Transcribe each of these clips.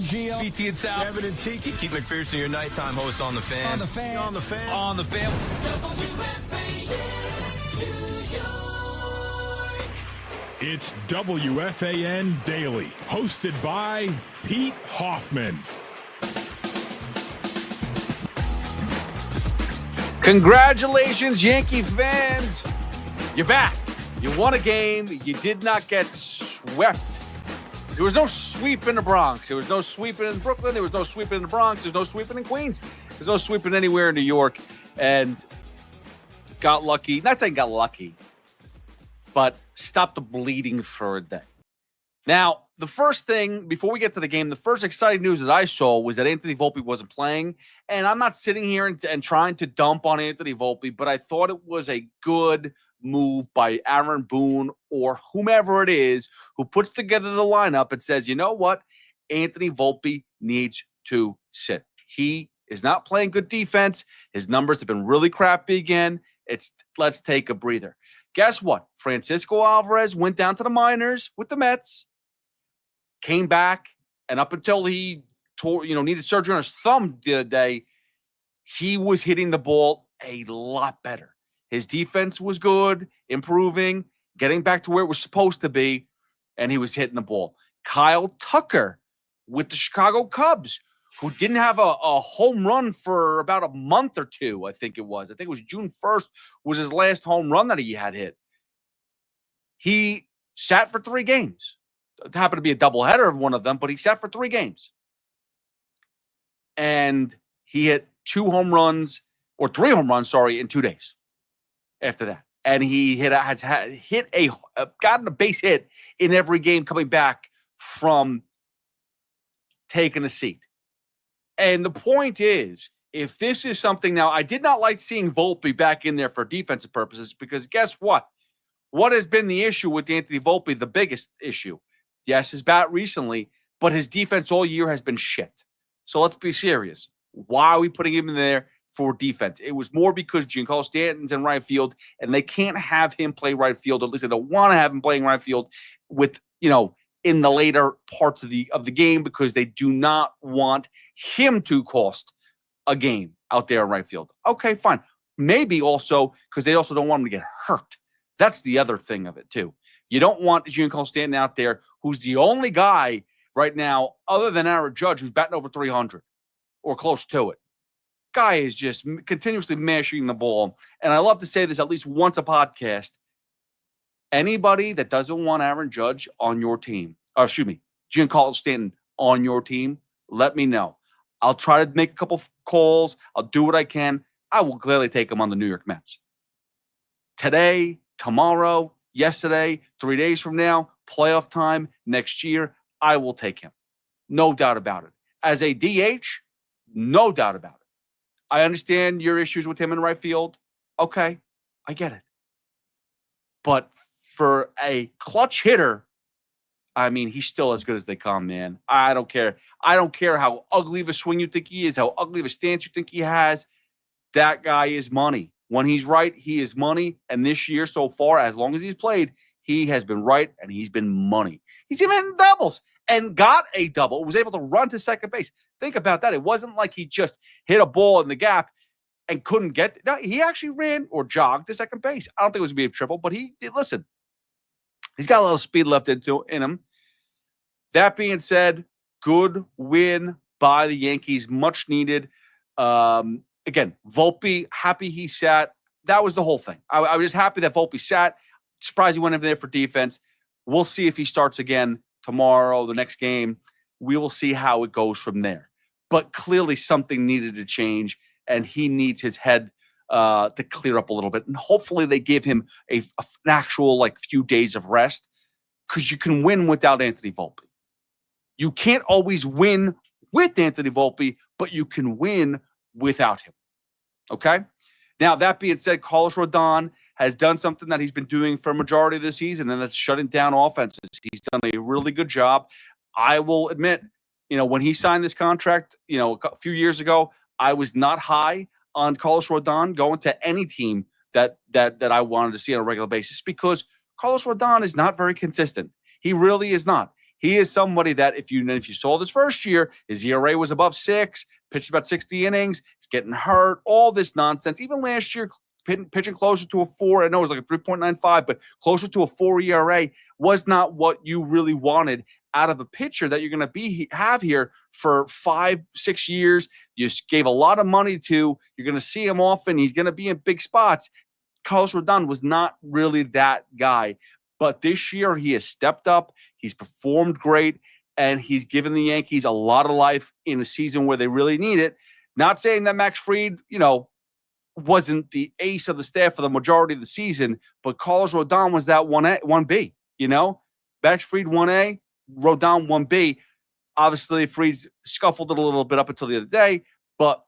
Gio. BT and Sal. Evan and Tiki. Keith McPherson, your nighttime host on The Fan. On the fan. On the fan. On the fan. It's WFAN Daily, hosted by Pete Hoffman. Congratulations, Yankee fans. You're back. You won a game. You did not get swept. There was no sweep in the Bronx. There was no sweeping in Brooklyn. There was no sweeping in the Bronx. There's no sweeping in Queens. There's no sweeping anywhere in New York. And got lucky. Not saying got lucky, but stopped the bleeding for a day. Now, the first thing, before we get to the game, the first exciting news that I saw was that Anthony Volpe wasn't playing. And I'm not sitting here and trying to dump on Anthony Volpe, but I thought it was a good move by Aaron Boone or whomever it is who puts together the lineup and says, you know what? Anthony Volpe needs to sit. He is not playing good defense. His numbers have been really crappy again. Let's take a breather. Guess what? Francisco Alvarez went down to the minors with the Mets, came back, and up until he needed surgery on his thumb the other day, he was hitting the ball a lot better. His defense was good, improving, getting back to where it was supposed to be, and he was hitting the ball. Kyle Tucker with the Chicago Cubs, who didn't have a home run for about a month or two, I think it was. I think it was June 1st was his last home run that he had hit. He sat for 3 games. It happened to be a doubleheader of one of them, but he sat for 3 games. And he hit 3 home runs, in 2 days after that. And he gotten a base hit in every game coming back from taking a seat. And the point is, if this is something now, I did not like seeing Volpe back in there for defensive purposes because guess what? What has been the issue with Anthony Volpe? The biggest issue. Yes, his bat recently, but his defense all year has been shit. So let's be serious. Why are we putting him in there for defense? It was more because Giancarlo Stanton's in right field, and they can't have him play right field. At least they don't want to have him playing right field with, in the later parts of the game because they do not want him to cost a game out there in right field. Okay, fine. Maybe also because they also don't want him to get hurt. That's the other thing of it, too. You don't want Giancarlo Stanton out there who's the only guy right now, other than Aaron Judge, who's batting over 300 or close to it. Guy is just continuously mashing the ball. And I love to say this at least once a podcast. Anybody that doesn't want Aaron Judge on your team, Giancarlo Stanton on your team, let me know. I'll try to make a couple calls. I'll do what I can. I will gladly take him on the New York Mets. Today, tomorrow, yesterday, 3 days from now, playoff time, next year, I will take him. No doubt about it. As a DH, no doubt about it. I understand your issues with him in right field. Okay, I get it. But for a clutch hitter, I mean, he's still as good as they come, man. I don't care. I don't care how ugly of a swing you think he is, how ugly of a stance you think he has. That guy is money. When he's right, he is money. And this year so far, as long as he's played, he has been right and he's been money. He's even in doubles and got a double. Was able to run to second base. Think about that. It wasn't like he just hit a ball in the gap and couldn't get. No, he actually ran or jogged to second base. I don't think it was going to be a triple, but he did. Listen, he's got a little speed left in him. That being said, good win by the Yankees. Much needed. Again, Volpe, happy he sat. That was the whole thing. I was just happy that Volpe sat. Surprised he went in there for defense. We'll see if he starts again tomorrow, the next game. We will see how it goes from there. But clearly something needed to change, and he needs his head to clear up a little bit. And hopefully they give him an actual few days of rest because you can win without Anthony Volpe. You can't always win with Anthony Volpe, but you can win without him. Okay? Now, that being said, Carlos Rodon has done something that he's been doing for a majority of the season, and that's shutting down offenses. He's done a really good job. I will admit, when he signed this contract, a few years ago, I was not high on Carlos Rodon going to any team that I wanted to see on a regular basis because Carlos Rodon is not very consistent. He really is not. he is somebody that if you saw this first year, his ERA was above 6, pitched about 60 innings, he's getting hurt, all this nonsense. Even last year, pitching closer to a 4, I know it was like a 3.95, but closer to a 4 ERA was not what you really wanted out of a pitcher that you're going to have here for 5-6 years. You gave a lot of money to. You're going to see him often. He's going to be in big spots. Carlos Rodon was not really that guy. But this year, he has stepped up. He's performed great, and he's given the Yankees a lot of life in a season where they really need it. Not saying that Max Fried, wasn't the ace of the staff for the majority of the season, but Carlos Rodon was that 1B, Max Fried 1A, Rodon 1B. Obviously, Fried's scuffled it a little bit up until the other day, but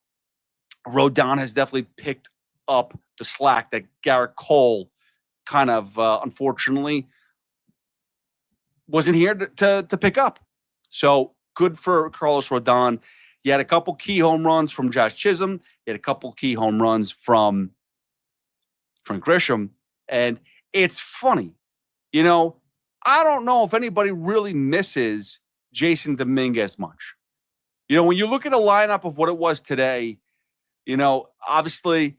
Rodon has definitely picked up the slack that Garrett Cole kind of, unfortunately, wasn't here to pick up. So good for Carlos Rodon. He had a couple key home runs from Josh Chisholm. He had a couple key home runs from Trent Grisham. And it's funny, I don't know if anybody really misses Jason Dominguez much. When you look at a lineup of what it was today, obviously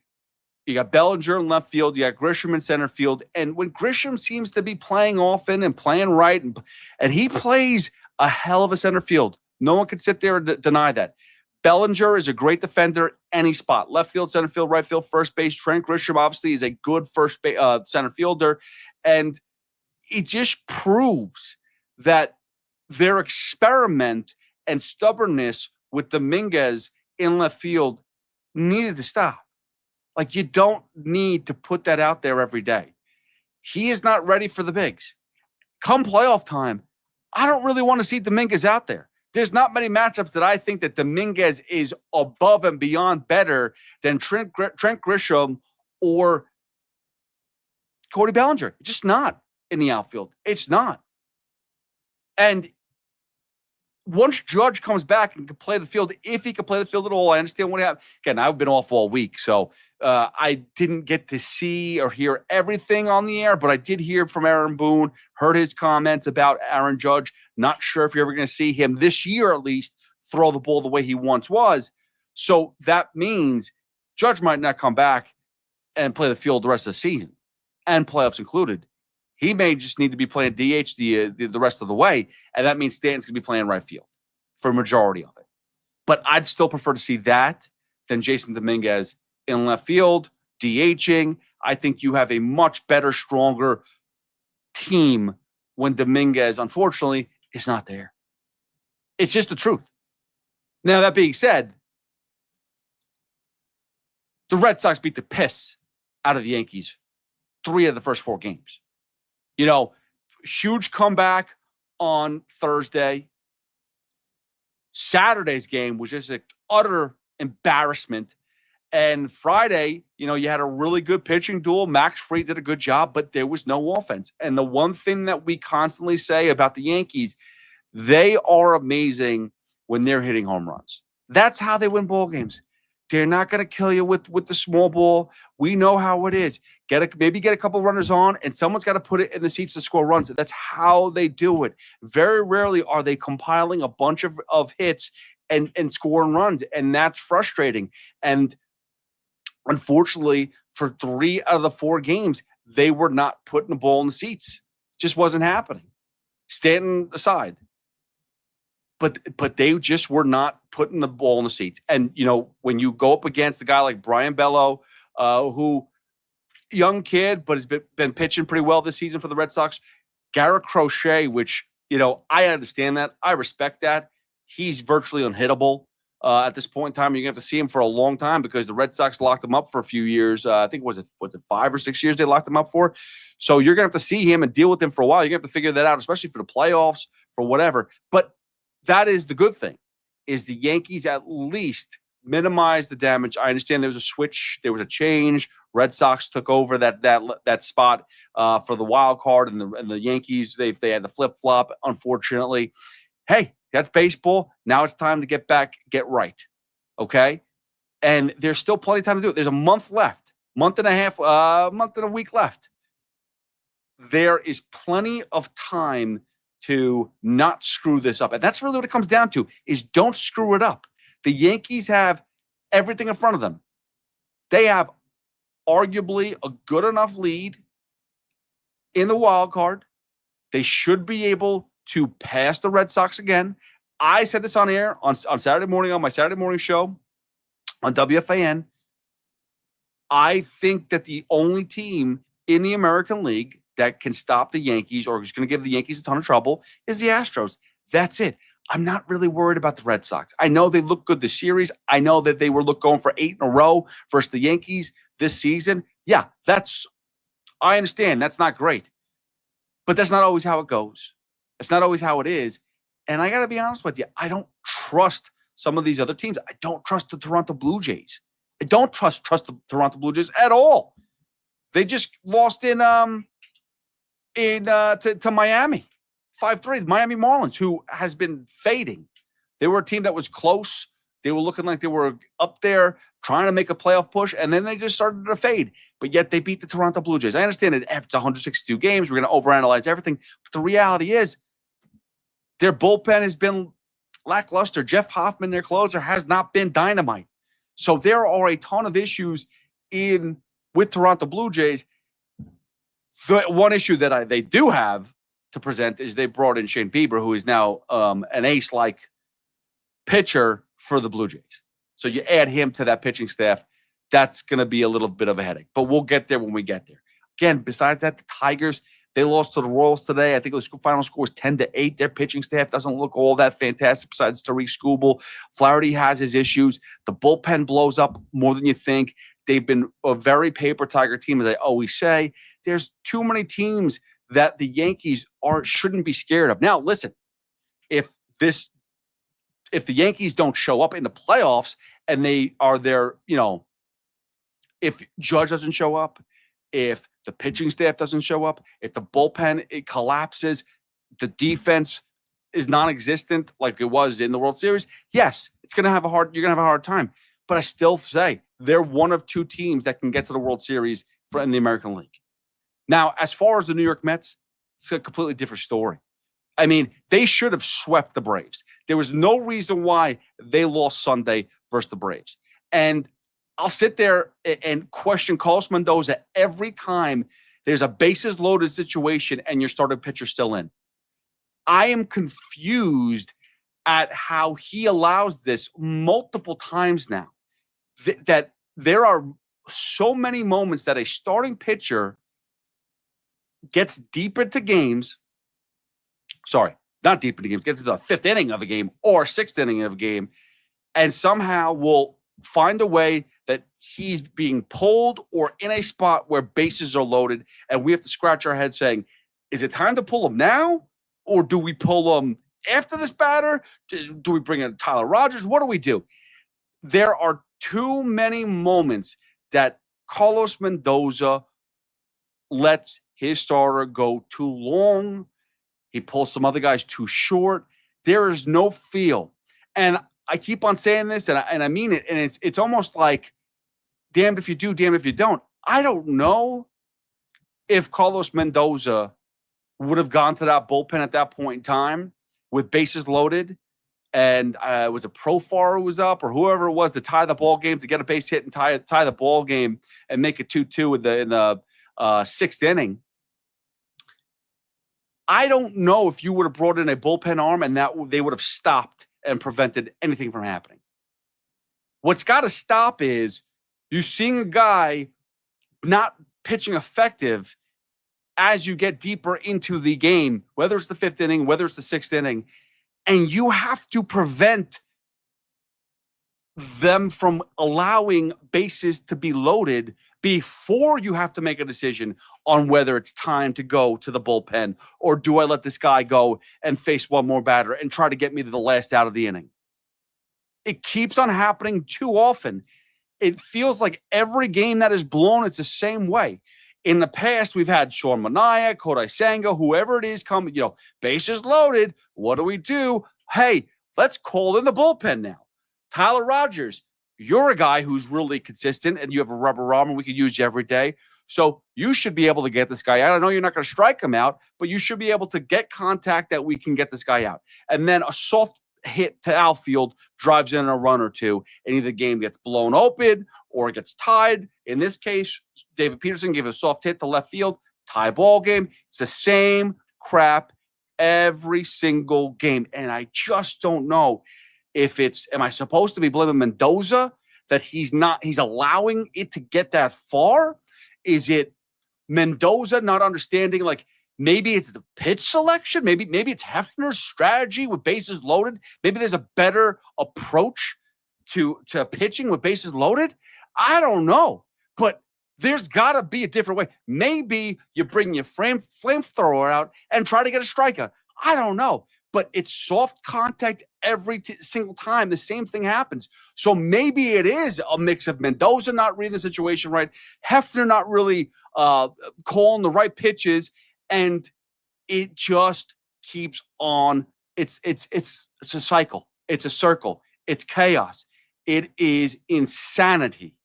you got Bellinger in left field, you got Grisham in center field. And when Grisham seems to be playing often and playing right, and he plays a hell of a center field. No one can sit there and deny that. Bellinger is a great defender any spot. Left field, center field, right field, first base. Trent Grisham obviously is a good center fielder. And it just proves that their experiment and stubbornness with Dominguez in left field needed to stop. Like, you don't need to put that out there every day. He is not ready for the bigs. Come playoff time, I don't really want to see Dominguez out there. There's not many matchups that I think that Dominguez is above and beyond better than Trent Grisham or Cody Bellinger. It's just not in the outfield. It's not. And once Judge comes back and can play the field, if he can play the field at all, I understand what happened. Again, I've been off all week, so I didn't get to see or hear everything on the air, but I did hear from Aaron Boone, heard his comments about Aaron Judge. Not sure if you're ever going to see him this year, at least, throw the ball the way he once was. So that means Judge might not come back and play the field the rest of the season, and playoffs included. He may just need to be playing DH the rest of the way, and that means Stanton's going to be playing right field for a majority of it. But I'd still prefer to see that than Jason Dominguez in left field, DHing. I think you have a much better, stronger team when Dominguez, unfortunately, is not there. It's just the truth. Now, that being said, the Red Sox beat the piss out of the Yankees 3 of the first 4 games. Huge comeback on Thursday. Saturday's game was just an utter embarrassment. And Friday, you had a really good pitching duel. Max Fried did a good job, but there was no offense. And the one thing that we constantly say about the Yankees, they are amazing when they're hitting home runs. That's how they win ball games. They're not going to kill you with the small ball. We know how it is. Maybe get a couple runners on, and someone's got to put it in the seats to score runs. That's how they do it. Very rarely are they compiling a bunch of hits and scoring runs, and that's frustrating. And unfortunately, for 3 out of the 4 games, they were not putting the ball in the seats. It just wasn't happening. Stanton aside. But they just were not putting the ball in the seats. And, when you go up against a guy like Brian Bello, who, young kid, but has been pitching pretty well this season for the Red Sox, Garrett Crochet, which, I understand that. I respect that. He's virtually unhittable at this point in time. You're going to have to see him for a long time because the Red Sox locked him up for a few years. I think, was it 5 or 6 years they locked him up for? So you're going to have to see him and deal with him for a while. You're going to have to figure that out, especially for the playoffs, for whatever. But that is the good thing, is the Yankees at least minimize the damage. I understand there was a switch. There was a change. Red Sox took over that spot for the wild card, and the Yankees, they had the flip-flop, unfortunately. Hey, that's baseball. Now it's time to get right, okay? And there's still plenty of time to do it. There's a month left, month and a week left. There is plenty of time to not screw this up. And that's really what it comes down to, is don't screw it up. The Yankees have everything in front of them. They have arguably a good enough lead in the wild card. They should be able to pass the Red Sox again. I said this on air on Saturday morning on my Saturday morning show on WFAN. I think that the only team in the American League that can stop the Yankees or is going to give the Yankees a ton of trouble is the Astros. That's it. I'm not really worried about the Red Sox. I know they look good this series. I know that they were going for 8 in a row versus the Yankees this season. Yeah, I understand. That's not great. But that's not always how it goes. It's not always how it is. And I got to be honest with you. I don't trust some of these other teams. I don't trust the Toronto Blue Jays. I don't trust the Toronto Blue Jays at all. They just lost to Miami, 5-3. The Miami Marlins, who has been fading. They were a team that was close. They were looking like they were up there trying to make a playoff push, and then they just started to fade. But yet they beat the Toronto Blue Jays. I understand that after 162 games, we're going to overanalyze everything. But the reality is their bullpen has been lackluster. Jeff Hoffman, their closer, has not been dynamite. So there are a ton of issues with Toronto Blue Jays. The one issue that they do have to present is they brought in Shane Bieber, who is now an ace-like pitcher for the Blue Jays. So you add him to that pitching staff, that's going to be a little bit of a headache. But we'll get there when we get there. Again, besides that, the Tigers, they lost to the Royals today. I think the final score was 10-8. Their pitching staff doesn't look all that fantastic besides Tariq Skubal. Flaherty has his issues. The bullpen blows up more than you think. They've been a very paper tiger team, as I always say. There's too many teams that the Yankees shouldn't be scared of. Now, listen, if the Yankees don't show up in the playoffs and they are there, if Judge doesn't show up, if the pitching staff doesn't show up, if the bullpen collapses, the defense is non-existent like it was in the World Series, yes, you're going to have a hard time. But I still say they're one of two teams that can get to the World Series in the American League. Now, as far as the New York Mets, it's a completely different story. I mean, they should have swept the Braves. There was no reason why they lost Sunday versus the Braves. And I'll sit there and question Carlos Mendoza every time there's a bases loaded situation and your starting pitcher still in. I am confused at how he allows this multiple times now. That there are so many moments that a starting pitcher gets deep into games. Sorry, not deep into games, gets to the 5th inning of a game or 6th inning of a game, and somehow will find a way that he's being pulled or in a spot where bases are loaded, and we have to scratch our heads saying, is it time to pull him now, or do we pull him after this batter? Do we bring in Tyler Rogers? What do we do? There are too many moments that Carlos Mendoza lets his starter go too long. He pulls some other guys too short. There is no feel. And I keep on saying this, and I mean it, and it's almost like damned if you do, damned if you don't. I don't know if Carlos Mendoza would have gone to that bullpen at that point in time with bases loaded, and was it Profar who was up or whoever it was to tie the ball game, to get a base hit and tie the ball game and make it 2-2 in the 6th inning. I don't know if you would have brought in a bullpen arm and that they would have stopped and prevented anything from happening. What's got to stop is you seeing a guy not pitching effective as you get deeper into the game, whether it's the 5th inning, whether it's the 6th inning, and you have to prevent them from allowing bases to be loaded before you have to make a decision on whether it's time to go to the bullpen, or do I let this guy go and face one more batter and try to get me to the last out of the inning. It keeps on happening too often. It feels like every game that is blown, it's the same way. In the past, we've had Sean Manaea, Kodai Senga, whoever it is coming, bases loaded. What do? Hey, let's call in the bullpen now. Tyler Rogers, you're a guy who's really consistent and you have a rubber arm and we could use you every day. So you should be able to get this guy out. I know you're not going to strike him out, but you should be able to get contact that we can get this guy out. And then a soft hit to outfield drives in a run or two, and either the game gets blown open or it gets tied. In this case, David Peterson gave a soft hit to left field, tie ball game. It's the same crap every single game. And I just don't know if am I supposed to be blaming Mendoza that he's allowing it to get that far? Is it Mendoza not understanding, like, maybe it's the pitch selection? Maybe it's Hefner's strategy with bases loaded. Maybe there's a better approach to pitching with bases loaded. I don't know, but there's got to be a different way. Maybe you bring your flamethrower out and try to get a strikeout. I don't know, but it's soft contact every single time. The same thing happens. So maybe it is a mix of Mendoza not reading the situation right, Hefner not really calling the right pitches, and it just keeps on. It's a cycle. It's a circle. It's chaos. It is insanity.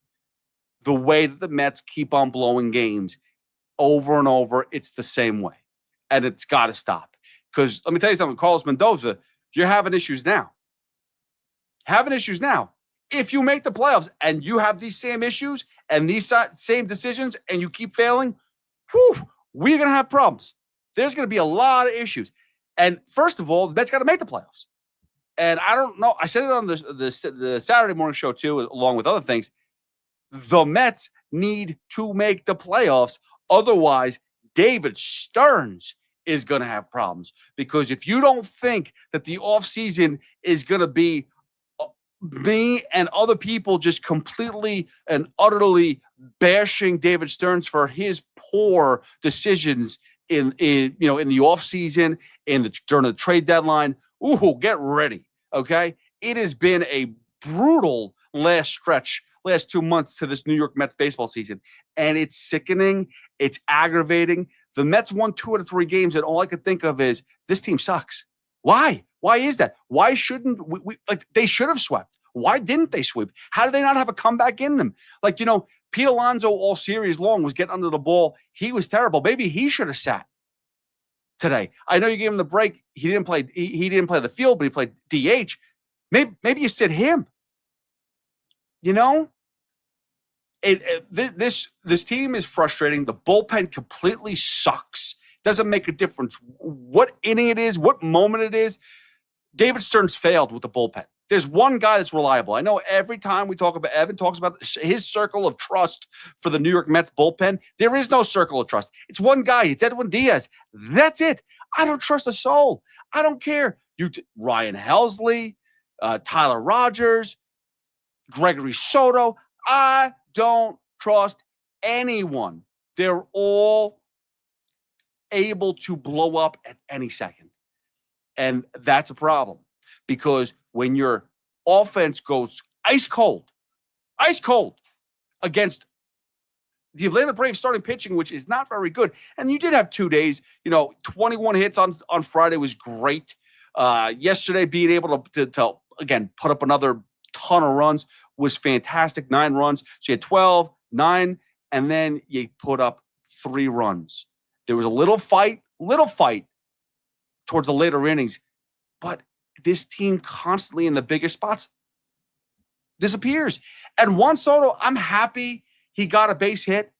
The way that the Mets keep on blowing games over and over, it's the same way. And it's got to stop. Because let me tell you something, Carlos Mendoza, you're having issues now. If you make the playoffs and you have these same issues and these same decisions and you keep failing, we're going to have problems. There's going to be a lot of issues. And first of all, the Mets got to make the playoffs. And I don't know. I said it on the Saturday morning show too, along with other things. The Mets need to make the playoffs. Otherwise, David Stearns is going to have problems. Because if you don't think that the offseason is going to be me and other people just completely and utterly bashing David Stearns for his poor decisions in the offseason, during the trade deadline, get ready, okay? It has been a brutal last 2 months to this New York Mets baseball season, and it's sickening. It's aggravating. The Mets won 2 out of 3 games, and all I could think of is this team sucks. Why? Why is that? Why shouldn't we they should have swept? Why didn't they sweep? How do they not have a comeback in them? Pete Alonso all series long was getting under the ball. He was terrible. Maybe he should have sat today. I know you gave him the break. He didn't play. He didn't play the field, but he played DH. Maybe you sit him. This team is frustrating. The bullpen completely sucks. Doesn't make a difference what inning it is, what moment it is. David Stearns failed with the bullpen. There's one guy that's reliable. I know every time we talk about, Evan talks about his circle of trust for the New York Mets bullpen. There is no circle of trust. It's one guy. It's Edwin Diaz. That's it. I don't trust a soul. I don't care. Ryan Helsley, Tyler Rogers, Gregory Soto. I don't trust anyone. They're all able to blow up at any second. And that's a problem, because when your offense goes ice cold against the Atlanta Braves starting pitching, which is not very good. And you did have 2 days, 21 hits on Friday was great. Yesterday, being able to again, put up another ton of runs was fantastic. 9 runs. So you had 12, 9, and then you put up 3 runs. There was a little fight towards the later innings, but this team constantly in the biggest spots disappears. And Juan Soto, I'm happy he got a base hit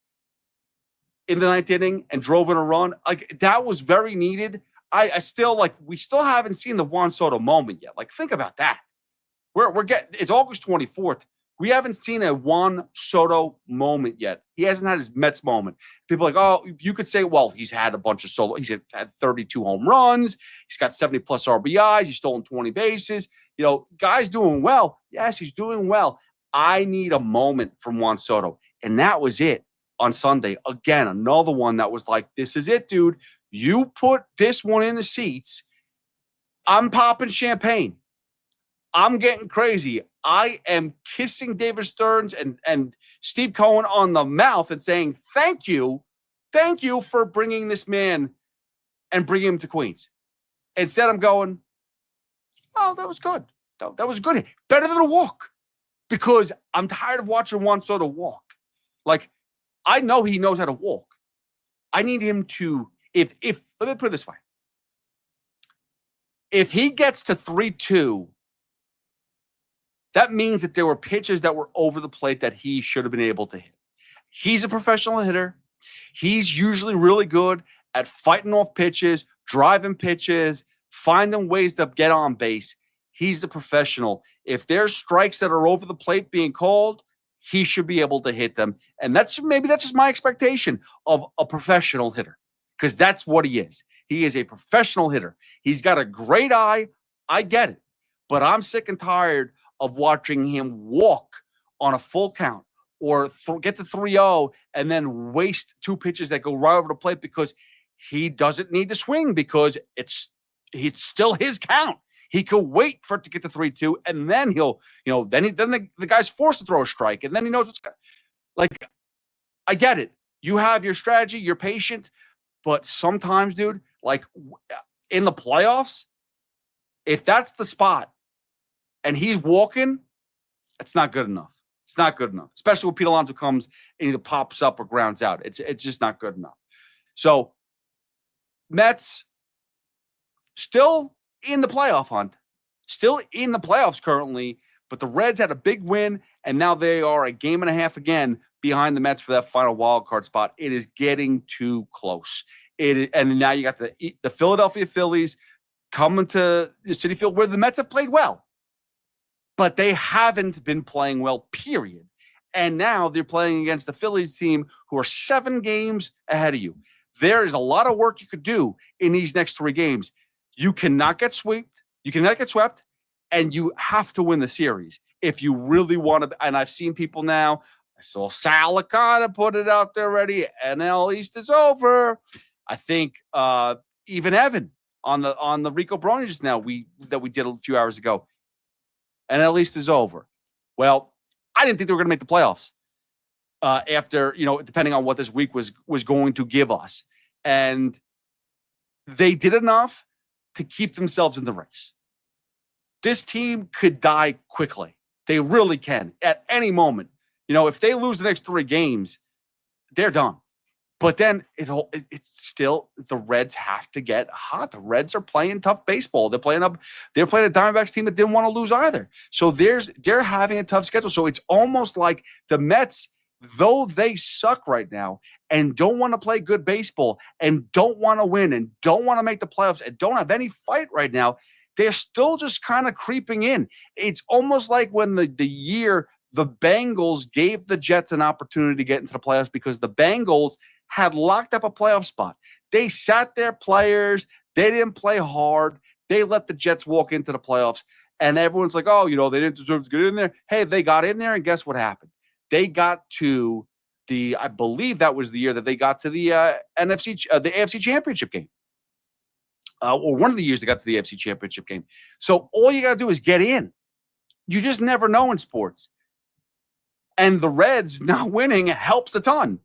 in the 9th inning and drove in a run. That was very needed. I still we still haven't seen the Juan Soto moment yet. Think about that. It's August 24th. We haven't seen a Juan Soto moment yet. He hasn't had his Mets moment. People you could say, well, he's had a bunch of solo. He's had 32 home runs. He's got 70 plus RBIs. He's stolen 20 bases. Guy's doing well. Yes, he's doing well. I need a moment from Juan Soto. And that was it on Sunday. Again, another one that was this is it, dude. You put this one in the seats. I'm popping champagne. I'm getting crazy. I am kissing David Stearns and Steve Cohen on the mouth and saying, thank you for bringing this man and bringing him to Queens. Instead, I'm going, oh, that was good. That was good. Better than a walk, because I'm tired of watching Juan Soto walk. I know he knows how to walk. I need him to, if let me put it this way. If he gets to 3-2, that means that there were pitches that were over the plate that he should have been able to hit. He's a professional hitter. He's usually really good at fighting off pitches, driving pitches, finding ways to get on base. He's the professional. If there's strikes that are over the plate being called, he should be able to hit them. And that's just my expectation of a professional hitter, because that's what he is. He is a professional hitter. He's got a great eye. I get it. But I'm sick and tired of watching him walk on a full count or get to 3-0 and then waste 2 pitches that go right over the plate because he doesn't need to swing because it's still his count. He could wait for it to get to 3-2, and then he'll, then the guy's forced to throw a strike, and then he knows what's like. I get it. You have your strategy. You're patient, but sometimes, dude, like in the playoffs, if that's the spot and he's walking, it's not good enough. It's not good enough, especially when Pete Alonso comes and either pops up or grounds out. It's just not good enough. So Mets still in the playoff hunt, still in the playoffs currently, but the Reds had a big win, and now they are a game and a half again behind the Mets for that final wild card spot. It is getting too close. And now you got the Philadelphia Phillies coming to Citi Field, where the Mets have played well, but they haven't been playing well, period. And now they're playing against the Phillies team who are 7 games ahead of you. There is a lot of work you could do in these next 3 games. You cannot get swept. You cannot get swept, and you have to win the series if you really want to. And I've seen people now. I saw Sal Licata put it out there already. NL East is over. I think even Evan on the Rico Brony just now that we did a few hours ago. NL East is over. Well, I didn't think they were going to make the playoffs after, depending on what this week was going to give us. And they did enough to keep themselves in the race. This team could die quickly. They really can at any moment. If they lose the next 3 games, they're done. But then it's still, the Reds have to get hot. The Reds are playing tough baseball. They're playing a Diamondbacks team that didn't want to lose either. So they're having a tough schedule. So it's almost like the Mets, though they suck right now and don't want to play good baseball and don't want to win and don't want to make the playoffs and don't have any fight right now, they're still just kind of creeping in. It's almost like when the year the Bengals gave the Jets an opportunity to get into the playoffs because the Bengals had locked up a playoff spot. They sat their players. They didn't play hard. They let the Jets walk into the playoffs. And everyone's like, oh, they didn't deserve to get in there. Hey, they got in there, and guess what happened? They got to I believe that was the year that they got to the the AFC Championship game. Or one of the years they got to the AFC Championship game. So all you got to do is get in. You just never know in sports. And the Reds not winning helps a ton.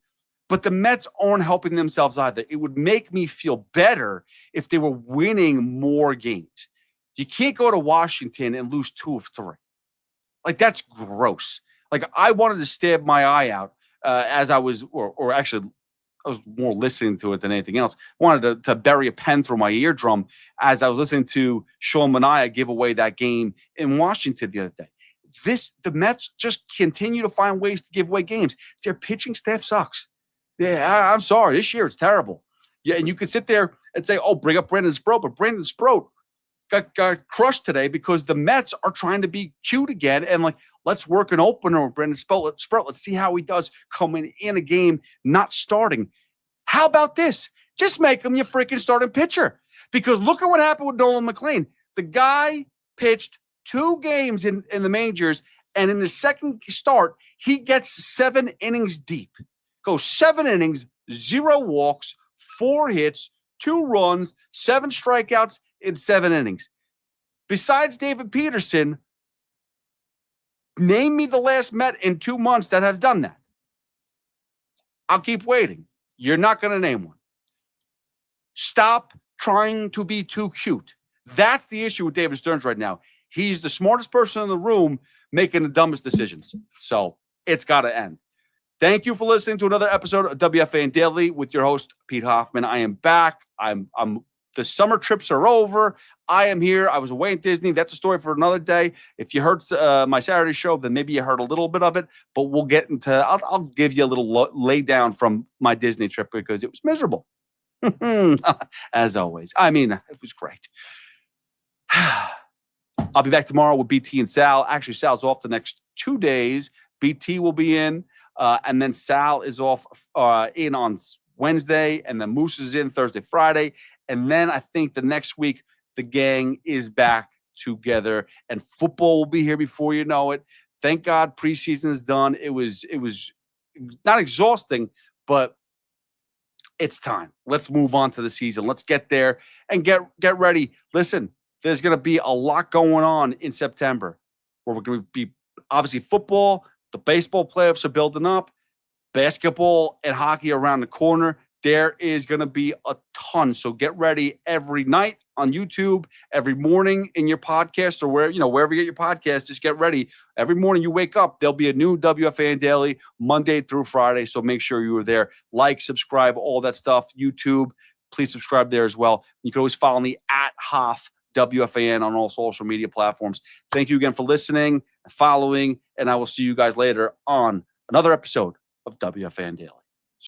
But the Mets aren't helping themselves either. It would make me feel better if they were winning more games. You can't go to Washington and lose 2 of 3. Like, that's gross. Like, I wanted to stab my eye out as I was, or actually, I was more listening to it than anything else. I wanted to bury a pen through my eardrum as I was listening to Sean Manaea give away that game in Washington the other day. The Mets just continue to find ways to give away games. Their pitching staff sucks. Yeah, I'm sorry. This year it's terrible. Yeah, and you could sit there and say, oh, bring up Brandon Sproat. But Brandon Sproat got crushed today because the Mets are trying to be cute again. And let's work an opener with Brandon Sproat. Let's see how he does coming in a game, not starting. How about this? Just make him your freaking starting pitcher. Because look at what happened with Nolan McLean. The guy pitched 2 games in the majors, and in his second start, he gets 7 innings deep. Goes 7 innings, 0 walks, 4 hits, 2 runs, 7 strikeouts in 7 innings. Besides David Peterson, name me the last Met in 2 months that has done that. I'll keep waiting. You're not going to name one. Stop trying to be too cute. That's the issue with David Stearns right now. He's the smartest person in the room making the dumbest decisions. So it's got to end. Thank you for listening to another episode of WFAN Daily with your host, Pete Hoffman. I am back. The summer trips are over. I am here. I was away at Disney. That's a story for another day. If you heard my Saturday show, then maybe you heard a little bit of it, but we'll get into, I'll give you a little lay down from my Disney trip because it was miserable. As always. I mean, it was great. I'll be back tomorrow with BT and Sal. Actually, Sal's off the next 2 days. BT will be in, and then Sal is off in on Wednesday, and then Moose is in Thursday, Friday. And then I think the next week, the gang is back together, and football will be here before you know it. Thank God preseason is done. It was not exhausting, but it's time. Let's move on to the season. Let's get there and get ready. Listen, there's going to be a lot going on in September where we're going to be obviously football. The baseball playoffs are building up. Basketball and hockey around the corner. There is going to be a ton. So get ready every night on YouTube, every morning in your podcast or wherever you get your podcast, just get ready. Every morning you wake up, there'll be a new WFAN Daily Monday through Friday. So make sure you are there. Like, subscribe, all that stuff. YouTube, please subscribe there as well. You can always follow me at Hoff WFAN on all social media platforms. Thank you again for listening and following, and I will see you guys later on another episode of WFAN Daily.